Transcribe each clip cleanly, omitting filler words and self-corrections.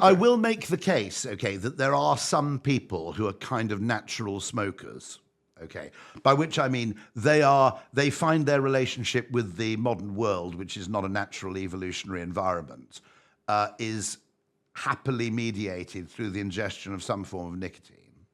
I will make the case, okay, that there are some people who are kind of natural smokers. Okay, by which I mean they find their relationship with the modern world, which is not a natural evolutionary environment, is happily mediated through the ingestion of some form of nicotine.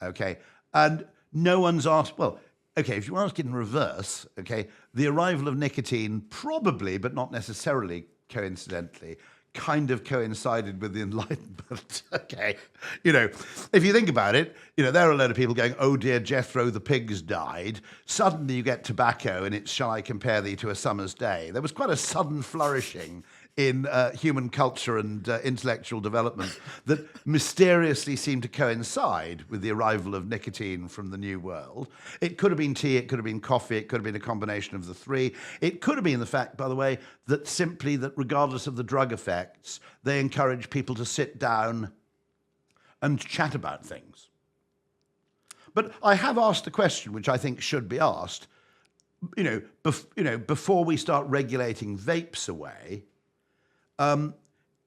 Okay, and no one's asked, well, okay, if you ask it in reverse, okay, the arrival of nicotine probably, but not necessarily coincidentally, kind of coincided with the Enlightenment. Okay, if you think about it, there are a load of people going, oh dear, Jethro, the pigs died. Suddenly you get tobacco and it's, shall I compare thee to a summer's day? There was quite a sudden flourishing in human culture and intellectual development that mysteriously seemed to coincide with the arrival of nicotine from the New World. It could have been tea, it could have been coffee, it could have been a combination of the three. It could have been the fact, by the way, that simply that regardless of the drug effects, they encourage people to sit down and chat about things. But I have asked a question which I think should be asked, before we start regulating vapes away.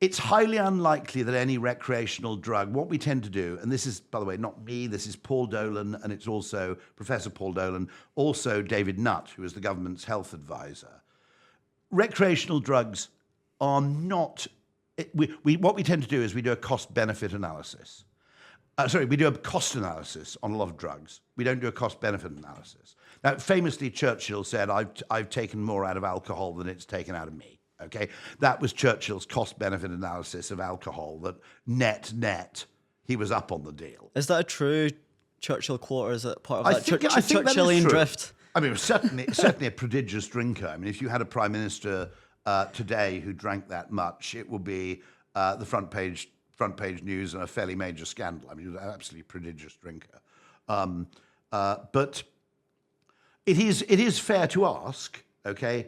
It's highly unlikely that any recreational drug, what we tend to do, and this is, by the way, not me, this is Paul Dolan, and it's also Professor Paul Dolan, also David Nutt, who is the government's health advisor. Recreational drugs are not, what we tend to do is we do a cost-benefit analysis. We do a cost analysis on a lot of drugs. We don't do a cost-benefit analysis. Now, famously, Churchill said, I've taken more out of alcohol than it's taken out of me. Okay, that was Churchill's cost-benefit analysis of alcohol, that net, he was up on the deal. Is that a true Churchill quote, or is it part of that Churchillian drift? I mean, certainly a prodigious drinker. I mean, if you had a prime minister today who drank that much, it would be the front page news and a fairly major scandal. I mean, he was an absolutely prodigious drinker. But it is fair to ask, okay,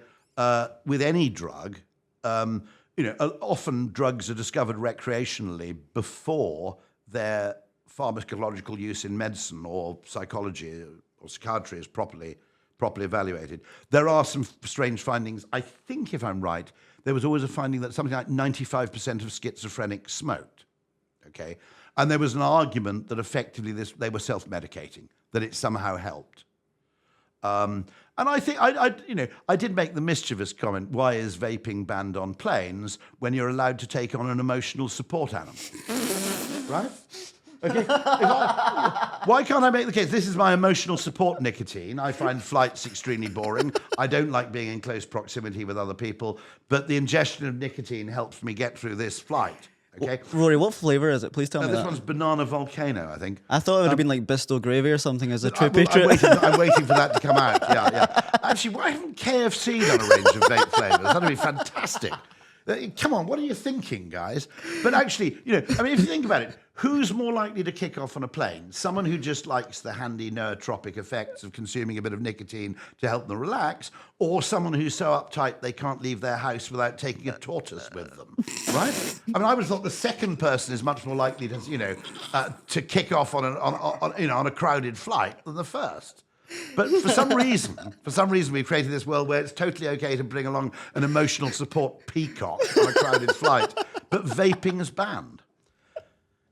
with any drug, often drugs are discovered recreationally before their pharmacological use in medicine or psychology or psychiatry is properly evaluated. There are some strange findings. I think, if I'm right, there was always a finding that something like 95% of schizophrenics smoked. Okay, and there was an argument that effectively they were self-medicating, that it somehow helped. And I think I did make the mischievous comment: why is vaping banned on planes when you're allowed to take on an emotional support animal? Right? Okay. Why can't I make the case? This is my emotional support nicotine. I find flights extremely boring. I don't like being in close proximity with other people, but the ingestion of nicotine helps me get through this flight. Okay. Rory, what flavour is it? Please tell me this that. One's banana volcano, I think. I thought it would have been like Bristol gravy or something as a true patriot. I'm waiting for that to come out. Yeah. Actually, why haven't KFC done a range of vape flavours? That'd be fantastic. Come on, what are you thinking, guys? But actually, if you think about it, who's more likely to kick off on a plane? Someone who just likes the handy nootropic effects of consuming a bit of nicotine to help them relax, or someone who's so uptight they can't leave their house without taking a tortoise with them, right? I mean, I would have thought the second person is much more likely to, to kick off on a crowded flight than the first. But for some reason, we've created this world where it's totally okay to bring along an emotional support peacock on a crowded flight, but vaping is banned.